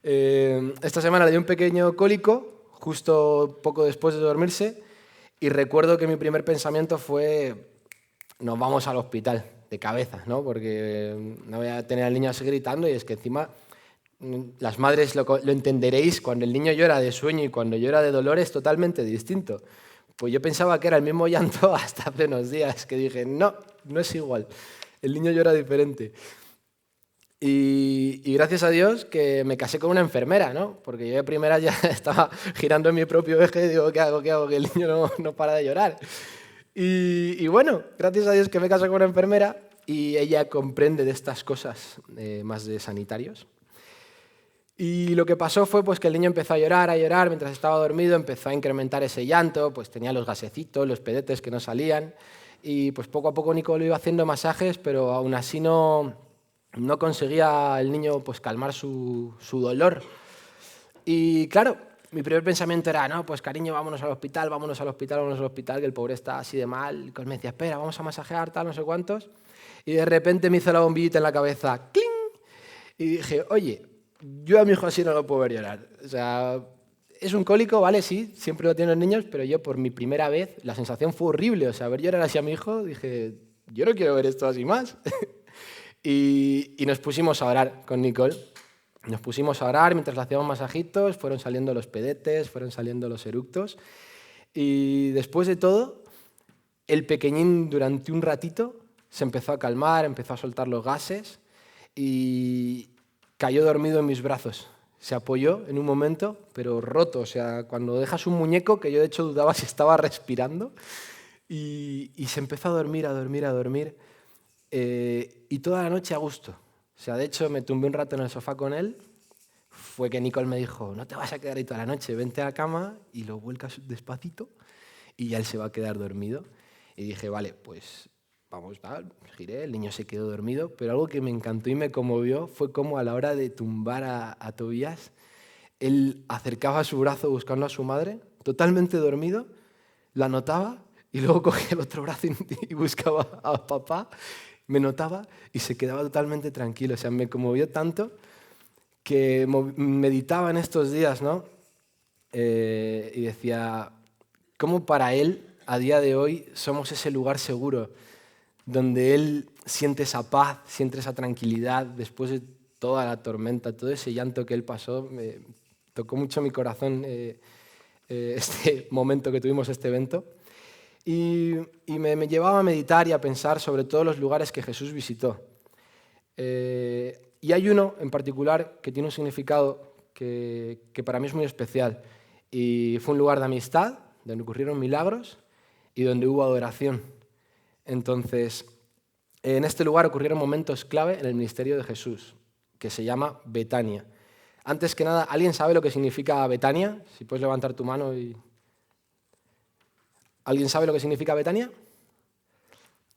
Esta semana le dio un pequeño cólico, justo poco después de dormirse, y recuerdo que mi primer pensamiento fue, nos vamos al hospital, de cabeza, ¿no? Porque no voy a tener al niño así gritando y es que encima las madres lo entenderéis, cuando el niño llora de sueño y cuando llora de dolor es totalmente distinto. Pues yo pensaba que era el mismo llanto hasta hace unos días, que dije, no, no es igual, el niño llora diferente. Y gracias a Dios que me casé con una enfermera, ¿no? Porque yo de primera ya estaba girando en mi propio eje y digo, ¿qué hago? ¿Qué hago? Que el niño no para de llorar. Y bueno, gracias a Dios que me casé con una enfermera y ella comprende de estas cosas más de sanitarios. Y lo que pasó fue pues, que el niño empezó a llorar mientras estaba dormido, empezó a incrementar ese llanto, pues tenía los gasecitos, los pedetes que no salían. Y pues poco a poco Nico le iba haciendo masajes, pero aún así no conseguía el niño pues, calmar su dolor. Y claro, mi primer pensamiento era, no, pues cariño, vámonos al hospital, vámonos al hospital, vámonos al hospital, que el pobre está así de mal. Y me decía, espera, vamos a masajear, tal, no sé cuántos. Y de repente me hizo la bombillita en la cabeza, ¡cling! Y dije, oye, yo a mi hijo así no lo puedo ver llorar. O sea, es un cólico, ¿vale? Sí, siempre lo tienen los niños, pero yo por mi primera vez, la sensación fue horrible. O sea, ver llorar así a mi hijo, dije, yo no quiero ver esto así más. Y nos pusimos a orar con Nicole. Nos pusimos a orar mientras le hacíamos masajitos, fueron saliendo los pedetes, fueron saliendo los eructos. Y después de todo, el pequeñín durante un ratito se empezó a calmar, empezó a soltar los gases y cayó dormido en mis brazos. Se apoyó en un momento, pero roto. O sea, cuando dejas un muñeco, que yo de hecho dudaba si estaba respirando, y se empezó a dormir, a dormir, a dormir. Y toda la noche a gusto. O sea, de hecho, me tumbé un rato en el sofá con él. Fue que Nicole me dijo, no te vas a quedar ahí toda la noche, vente a la cama y lo vuelcas despacito y ya él se va a quedar dormido. Y dije, vale, pues vamos, tal. Giré, el niño se quedó dormido, pero algo que me encantó y me conmovió fue cómo a la hora de tumbar a Tobías, él acercaba su brazo buscando a su madre, totalmente dormido, la notaba y luego cogía el otro brazo y buscaba a papá, me notaba y se quedaba totalmente tranquilo. O sea, me conmovió tanto que meditaba en estos días, ¿no? Y decía, ¿cómo para él, a día de hoy, somos ese lugar seguro donde él siente esa paz, siente esa tranquilidad después de toda la tormenta, todo ese llanto que él pasó? Me tocó mucho mi corazón este momento que tuvimos este evento. Y me llevaba a meditar y a pensar sobre todos los lugares que Jesús visitó. Y hay uno en particular que tiene un significado que para mí es muy especial. Y fue un lugar de amistad, donde ocurrieron milagros y donde hubo adoración. Entonces, en este lugar ocurrieron momentos clave en el ministerio de Jesús, que se llama Betania. Antes que nada, ¿alguien sabe lo que significa Betania? Si puedes levantar tu mano y... ¿Alguien sabe lo que significa Betania?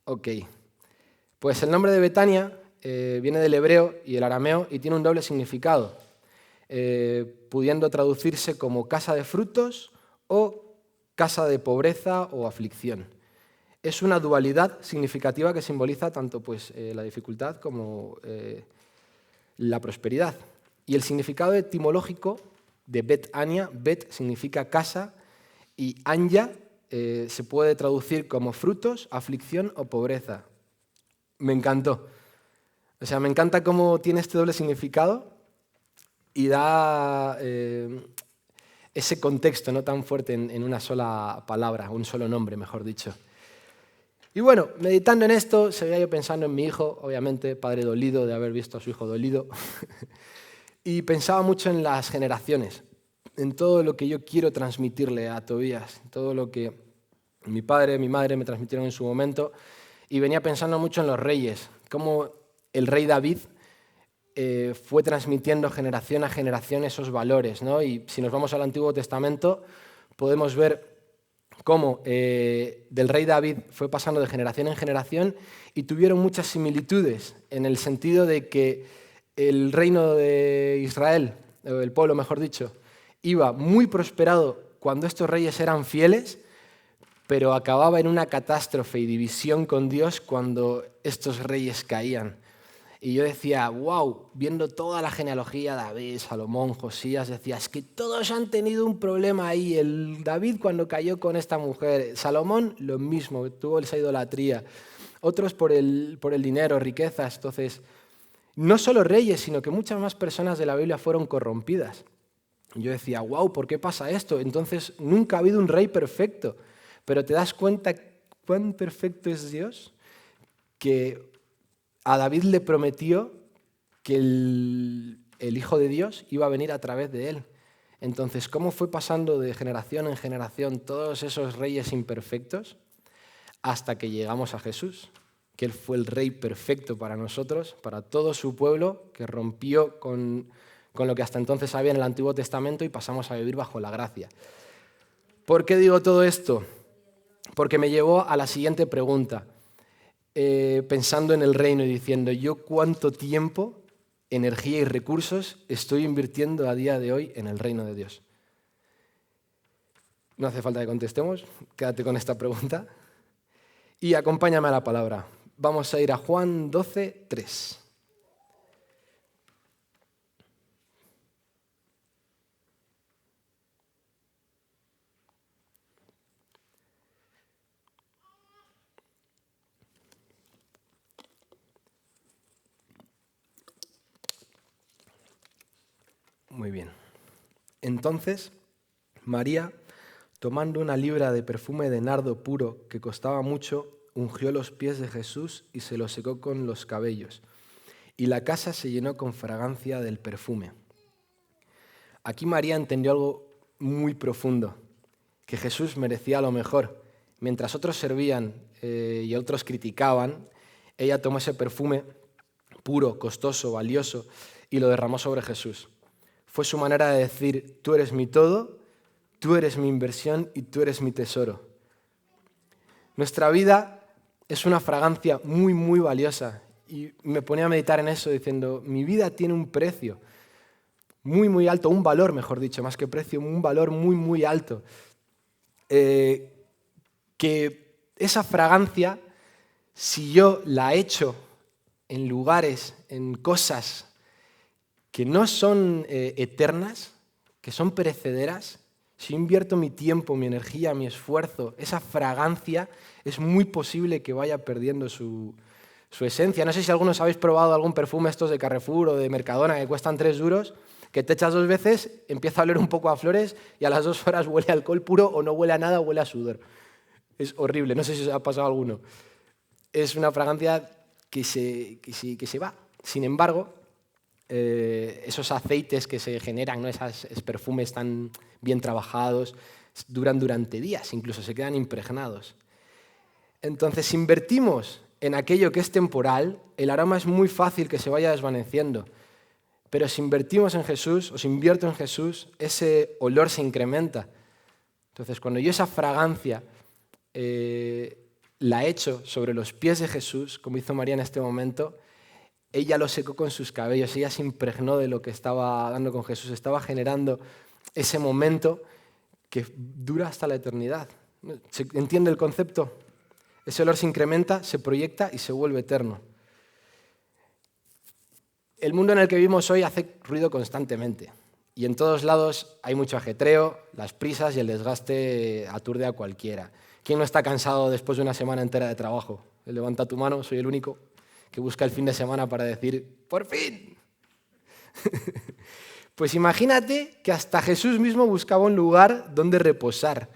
Ok. Pues el nombre de Betania viene del hebreo y el arameo y tiene un doble significado, pudiendo traducirse como casa de frutos o casa de pobreza o aflicción. Es una dualidad significativa que simboliza tanto pues, la dificultad como la prosperidad. Y el significado etimológico de Betania, Bet significa casa y Anya se puede traducir como frutos, aflicción o pobreza. Me encantó. O sea, me encanta cómo tiene este doble significado y da ese contexto no tan fuerte en una sola palabra, un solo nombre, mejor dicho. Y bueno, meditando en esto, seguía yo pensando en mi hijo, obviamente, padre dolido de haber visto a su hijo dolido, y pensaba mucho en las generaciones, en todo lo que yo quiero transmitirle a Tobías, todo lo que mi padre, mi madre me transmitieron en su momento, y venía pensando mucho en los reyes, cómo el rey David fue transmitiendo generación a generación esos valores, ¿no? Y si nos vamos al Antiguo Testamento, podemos ver cómo del rey David fue pasando de generación en generación y tuvieron muchas similitudes en el sentido de que el reino de Israel, o el pueblo mejor dicho, iba muy prosperado cuando estos reyes eran fieles, pero acababa en una catástrofe y división con Dios cuando estos reyes caían. Y yo decía, wow, viendo toda la genealogía, David, Salomón, Josías, decía, es que todos han tenido un problema ahí. El David cuando cayó con esta mujer, Salomón lo mismo, tuvo esa idolatría. Otros por el dinero, riquezas. Entonces, no solo reyes, sino que muchas más personas de la Biblia fueron corrompidas. Yo decía, wow, ¿por qué pasa esto? Entonces, nunca ha habido un rey perfecto. Pero te das cuenta cuán perfecto es Dios, que a David le prometió que el Hijo de Dios iba a venir a través de él. Entonces, ¿cómo fue pasando de generación en generación todos esos reyes imperfectos hasta que llegamos a Jesús? Que Él fue el rey perfecto para nosotros, para todo su pueblo, que rompió con lo que hasta entonces había en el Antiguo Testamento y pasamos a vivir bajo la gracia. ¿Por qué digo todo esto? Porque me llevó a la siguiente pregunta. Pensando en el reino y diciendo, ¿yo cuánto tiempo, energía y recursos estoy invirtiendo a día de hoy en el reino de Dios? No hace falta que contestemos, quédate con esta pregunta y acompáñame a la palabra. Vamos a ir a Juan 12, 3. Muy bien. Entonces, María, tomando una libra de perfume de nardo puro que costaba mucho, ungió los pies de Jesús y se los secó con los cabellos. Y la casa se llenó con fragancia del perfume. Aquí María entendió algo muy profundo, que Jesús merecía lo mejor. Mientras otros servían y otros criticaban, ella tomó ese perfume puro, costoso, valioso y lo derramó sobre Jesús. Fue su manera de decir, tú eres mi todo, tú eres mi inversión y tú eres mi tesoro. Nuestra vida es una fragancia muy, muy valiosa. Y me ponía a meditar en eso diciendo, mi vida tiene un precio muy, muy alto, un valor, mejor dicho, más que precio, un valor muy, muy alto. Que esa fragancia, si yo la echo en lugares, en cosas que no son eternas, que son perecederas, si invierto mi tiempo, mi energía, mi esfuerzo, esa fragancia, es muy posible que vaya perdiendo su esencia. No sé si algunos habéis probado algún perfume estos de Carrefour o de Mercadona que cuestan 3 duros, que te echas 2 veces, empieza a oler un poco a flores y a las 2 horas huele a alcohol puro o no huele a nada, huele a sudor. Es horrible, no sé si os ha pasado a alguno. Es una fragancia que se va. Sin embargo, esos aceites que se generan, ¿no? Esos perfumes tan bien trabajados, duran durante días, incluso se quedan impregnados. Entonces, si invertimos en aquello que es temporal, el aroma es muy fácil que se vaya desvaneciendo. Pero si invertimos en Jesús, o si invierto en Jesús, ese olor se incrementa. Entonces, cuando yo esa fragancia la echo sobre los pies de Jesús, como hizo María en este momento, ella lo secó con sus cabellos, ella se impregnó de lo que estaba dando con Jesús, estaba generando ese momento que dura hasta la eternidad. ¿Se entiende el concepto? Ese olor se incrementa, se proyecta y se vuelve eterno. El mundo en el que vivimos hoy hace ruido constantemente y en todos lados hay mucho ajetreo, las prisas y el desgaste aturde a cualquiera. ¿Quién no está cansado después de una semana entera de trabajo? Levanta tu mano, soy el único que busca el fin de semana para decir, ¡por fin! Pues imagínate que hasta Jesús mismo buscaba un lugar donde reposar.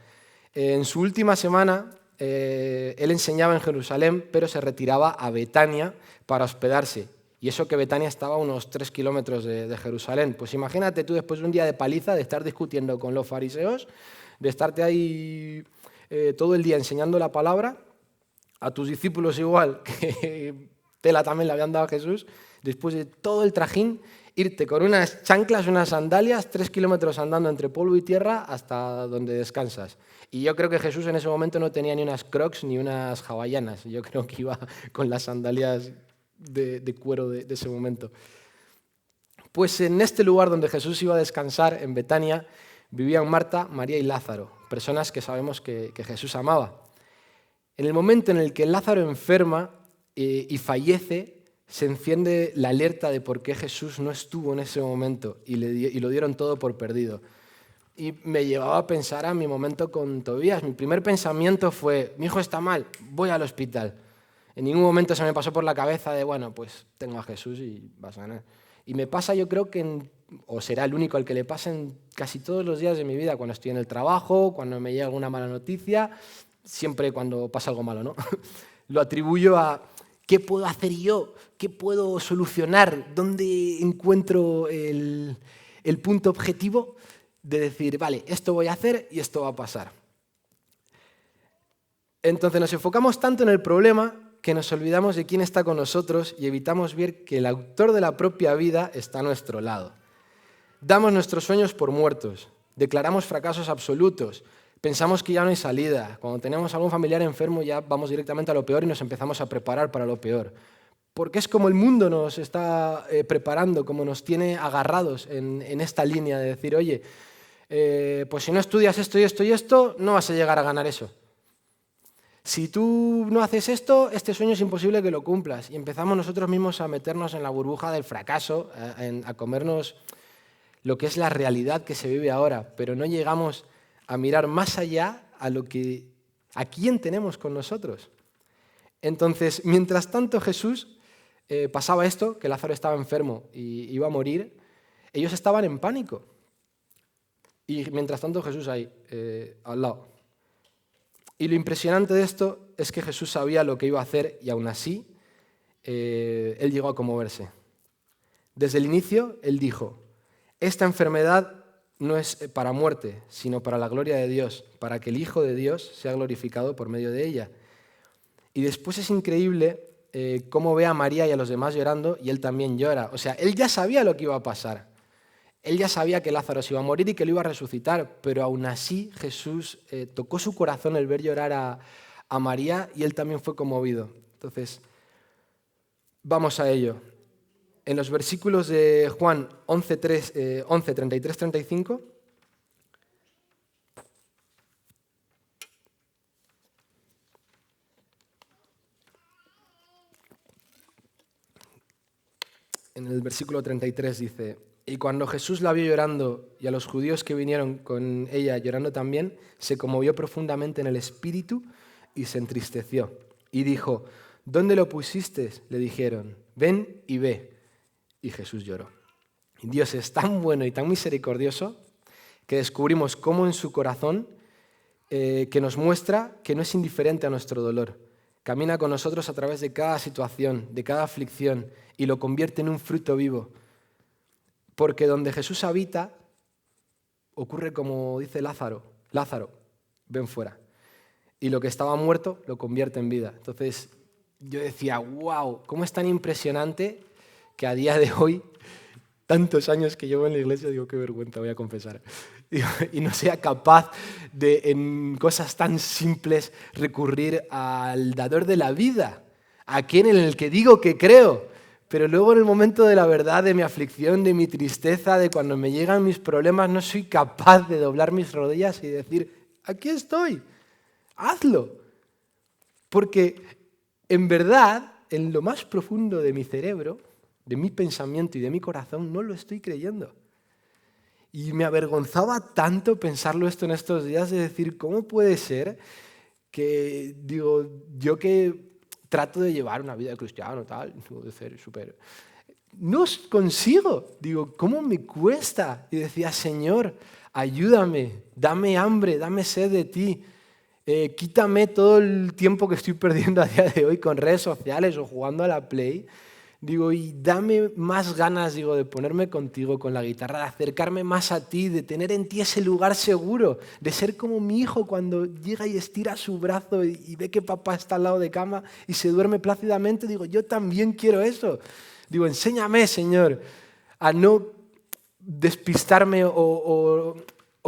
En su última semana, él enseñaba en Jerusalén, pero se retiraba a Betania para hospedarse. Y eso que Betania estaba a unos 3 kilómetros de Jerusalén. Pues imagínate tú después de un día de paliza, de estar discutiendo con los fariseos, de estarte ahí todo el día enseñando la palabra, a tus discípulos igual, que tela también le habían dado a Jesús, después de todo el trajín, irte con unas chanclas, unas sandalias, 3 kilómetros andando entre polvo y tierra hasta donde descansas. Y yo creo que Jesús en ese momento no tenía ni unas crocs ni unas hawaianas. Yo creo que iba con las sandalias de cuero de ese momento. Pues en este lugar donde Jesús iba a descansar, en Betania, vivían Marta, María y Lázaro, personas que sabemos que Jesús amaba. En el momento en el que Lázaro enferma y fallece, se enciende la alerta de por qué Jesús no estuvo en ese momento y lo dieron todo por perdido. Y me llevaba a pensar a mi momento con Tobías. Mi primer pensamiento fue, mi hijo está mal, voy al hospital. En ningún momento se me pasó por la cabeza de, bueno, pues tengo a Jesús y vas a ganar. Y me pasa, yo creo que, o será el único al que le pasa en casi todos los días de mi vida, cuando estoy en el trabajo, cuando me llega alguna mala noticia, siempre cuando pasa algo malo, ¿no? Lo atribuyo a qué puedo hacer yo, qué puedo solucionar, dónde encuentro el punto objetivo de decir, vale, esto voy a hacer y esto va a pasar. Entonces nos enfocamos tanto en el problema que nos olvidamos de quién está con nosotros y evitamos ver que el autor de la propia vida está a nuestro lado. Damos nuestros sueños por muertos, declaramos fracasos absolutos, pensamos que ya no hay salida. Cuando tenemos algún familiar enfermo ya vamos directamente a lo peor y nos empezamos a preparar para lo peor. Porque es como el mundo nos está preparando, como nos tiene agarrados en esta línea de decir, oye, pues si no estudias esto y esto y esto, no vas a llegar a ganar eso. Si tú no haces esto, este sueño es imposible que lo cumplas. Y empezamos nosotros mismos a meternos en la burbuja del fracaso, a comernos lo que es la realidad que se vive ahora, pero no llegamos a mirar más allá a quién tenemos con nosotros. Entonces, mientras tanto Jesús pasaba esto, que Lázaro estaba enfermo y iba a morir, ellos estaban en pánico. Y mientras tanto Jesús ahí, al lado. Y lo impresionante de esto es que Jesús sabía lo que iba a hacer y aún así él llegó a conmoverse. Desde el inicio él dijo, esta enfermedad no es para muerte, sino para la gloria de Dios, para que el Hijo de Dios sea glorificado por medio de ella. Y después es increíble cómo ve a María y a los demás llorando y él también llora. O sea, él ya sabía lo que iba a pasar. Él ya sabía que Lázaro se iba a morir y que lo iba a resucitar, pero aún así Jesús tocó su corazón el ver llorar a María y él también fue conmovido. Entonces, vamos a ello. En los versículos de Juan 11, 33, 35, en el versículo 33 dice, y cuando Jesús la vio llorando y a los judíos que vinieron con ella llorando también, se conmovió profundamente en el espíritu y se entristeció. Y dijo, ¿dónde lo pusiste? Le dijeron, ven y ve. Y Jesús lloró. Y Dios es tan bueno y tan misericordioso que descubrimos cómo en su corazón que nos muestra que no es indiferente a nuestro dolor. Camina con nosotros a través de cada situación, de cada aflicción y lo convierte en un fruto vivo. Porque donde Jesús habita, ocurre como dice Lázaro, Lázaro, ven fuera. Y lo que estaba muerto lo convierte en vida. Entonces yo decía, wow, cómo es tan impresionante que a día de hoy, tantos años que llevo en la iglesia, digo, qué vergüenza, voy a confesar, y no sea capaz de, en cosas tan simples, recurrir al dador de la vida, a aquel en el que digo que creo. Pero luego en el momento de la verdad, de mi aflicción, de mi tristeza, de cuando me llegan mis problemas, no soy capaz de doblar mis rodillas y decir, aquí estoy, hazlo. Porque en verdad, en lo más profundo de mi cerebro, de mi pensamiento y de mi corazón, no lo estoy creyendo. Y me avergonzaba tanto pensarlo esto en estos días, de decir, ¿cómo puede ser que, digo, yo que trato de llevar una vida de cristiano, tal, de ser súper... No consigo, digo, ¿cómo me cuesta? Y decía, Señor, ayúdame, dame hambre, dame sed de ti, quítame todo el tiempo que estoy perdiendo a día de hoy con redes sociales o jugando a la Play. Digo, y dame más ganas, digo, de ponerme contigo con la guitarra, de acercarme más a ti, de tener en ti ese lugar seguro, de ser como mi hijo cuando llega y estira su brazo y ve que papá está al lado de cama y se duerme plácidamente. Digo, yo también quiero eso. Digo, enséñame, Señor, a no despistarme o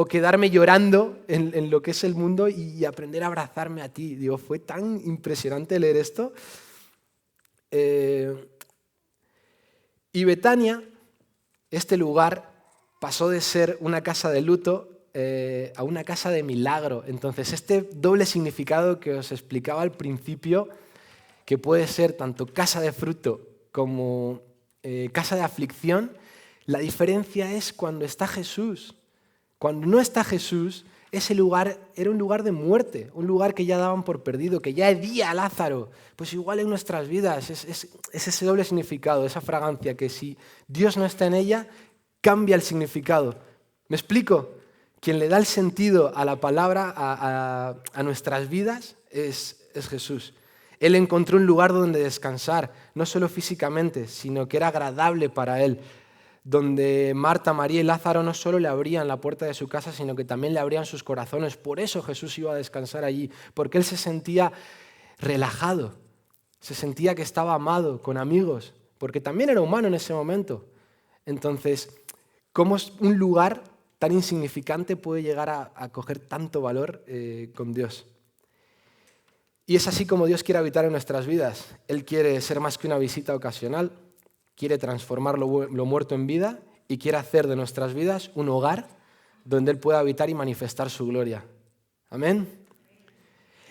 quedarme llorando en lo que es el mundo y aprender a abrazarme a ti. Digo, fue tan impresionante leer esto. Y Betania, este lugar, pasó de ser una casa de luto a una casa de milagro. Entonces, este doble significado que os explicaba al principio, que puede ser tanto casa de fruto como casa de aflicción, la diferencia es cuando está Jesús. Cuando no está Jesús, ese lugar era un lugar de muerte, un lugar que ya daban por perdido, que ya hedía a Lázaro. Pues igual en nuestras vidas es ese doble significado, esa fragancia que si Dios no está en ella, cambia el significado. ¿Me explico? Quien le da el sentido a la palabra, a nuestras vidas, es Jesús. Él encontró un lugar donde descansar, no solo físicamente, sino que era agradable para él, donde Marta, María y Lázaro no solo le abrían la puerta de su casa, sino que también le abrían sus corazones. Por eso Jesús iba a descansar allí, porque él se sentía relajado, se sentía que estaba amado, con amigos, porque también era humano en ese momento. Entonces, ¿cómo es un lugar tan insignificante puede llegar a coger tanto valor con Dios? Y es así como Dios quiere habitar en nuestras vidas. Él quiere ser más que una visita ocasional, quiere transformar lo muerto en vida y quiere hacer de nuestras vidas un hogar donde Él pueda habitar y manifestar su gloria. Amén.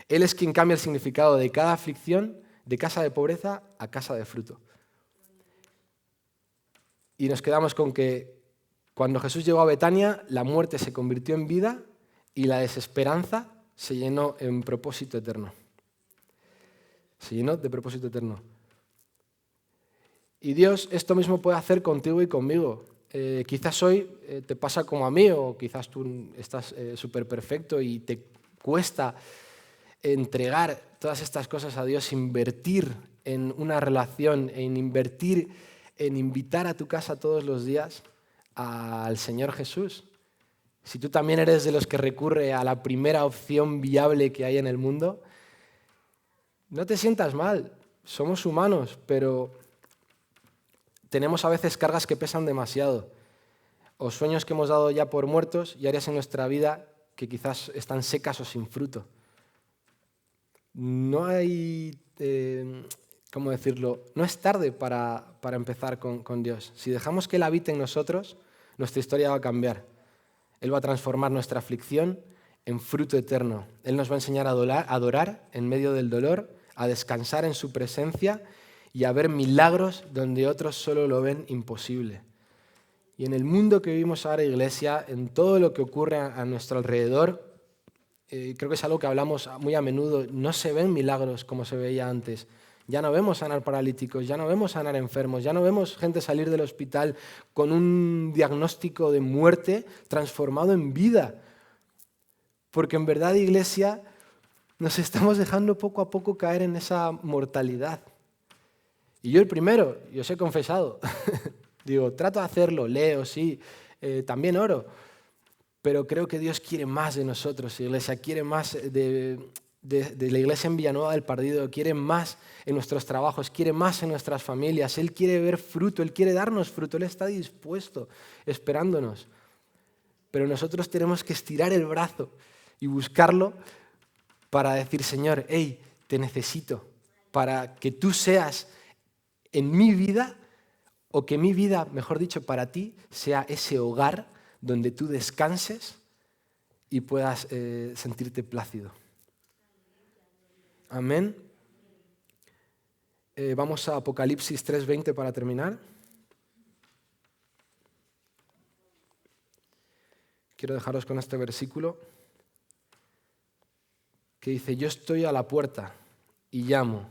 Él es quien cambia el significado de cada aflicción, de casa de pobreza a casa de fruto. Y nos quedamos con que cuando Jesús llegó a Betania, la muerte se convirtió en vida y la desesperanza se llenó en propósito eterno. Se llenó de propósito eterno. Y Dios esto mismo puede hacer contigo y conmigo. Quizás hoy te pasa como a mí, o quizás tú estás súper perfecto y te cuesta entregar todas estas cosas a Dios, invertir en una relación, en invertir en invitar a tu casa todos los días al Señor Jesús. Si tú también eres de los que recurre a la primera opción viable que hay en el mundo, no te sientas mal, somos humanos, pero tenemos a veces cargas que pesan demasiado, o sueños que hemos dado ya por muertos y áreas en nuestra vida que quizás están secas o sin fruto. No hay, ¿cómo decirlo? No es tarde para empezar con Dios. Si dejamos que Él habite en nosotros, nuestra historia va a cambiar. Él va a transformar nuestra aflicción en fruto eterno. Él nos va a enseñar a adorar en medio del dolor, a descansar en su presencia y a ver milagros donde otros solo lo ven imposible. Y en el mundo que vivimos ahora, iglesia, en todo lo que ocurre a nuestro alrededor, creo que es algo que hablamos muy a menudo, no se ven milagros como se veía antes. Ya no vemos sanar paralíticos, ya no vemos sanar enfermos, ya no vemos gente salir del hospital con un diagnóstico de muerte transformado en vida. Porque en verdad, iglesia, nos estamos dejando poco a poco caer en esa mortalidad. Y yo el primero, yo os he confesado. Digo, trato de hacerlo, leo, sí, también oro. Pero creo que Dios quiere más de nosotros, iglesia, quiere más de la iglesia en Villanueva del Pardido, quiere más en nuestros trabajos, quiere más en nuestras familias. Él quiere ver fruto, Él quiere darnos fruto, Él está dispuesto, esperándonos. Pero nosotros tenemos que estirar el brazo y buscarlo para decir, Señor, hey, te necesito, para que tú seas en mi vida, o que mi vida, mejor dicho, para ti, sea ese hogar donde tú descanses y puedas sentirte plácido. Amén. Vamos a Apocalipsis 3:20 para terminar. Quiero dejaros con este versículo que dice, yo estoy a la puerta y llamo.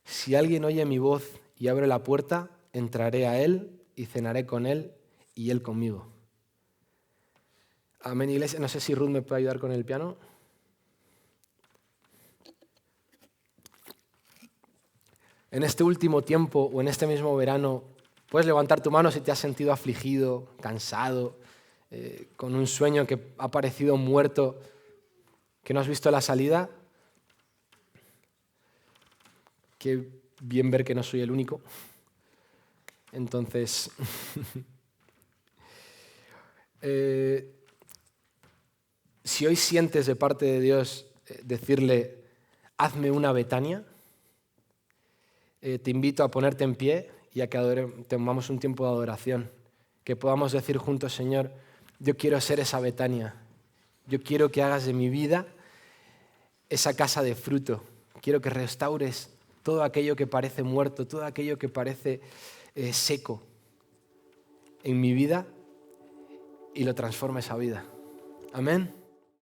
Si alguien oye mi voz y abre la puerta, entraré a él y cenaré con él y él conmigo. Amén, iglesia. No sé si Ruth me puede ayudar con el piano. En este último tiempo o en este mismo verano, puedes levantar tu mano si te has sentido afligido, cansado, con un sueño que ha parecido muerto, que no has visto la salida. Qué bien ver que no soy el único. Entonces, si hoy sientes de parte de Dios decirle, hazme una Betania, te invito a ponerte en pie y a que tomamos un tiempo de adoración, que podamos decir juntos, Señor, yo quiero ser esa Betania, yo quiero que hagas de mi vida esa casa de fruto, quiero que restaures todo aquello que parece muerto, todo aquello que parece seco en mi vida y lo transformes a vida. Amén.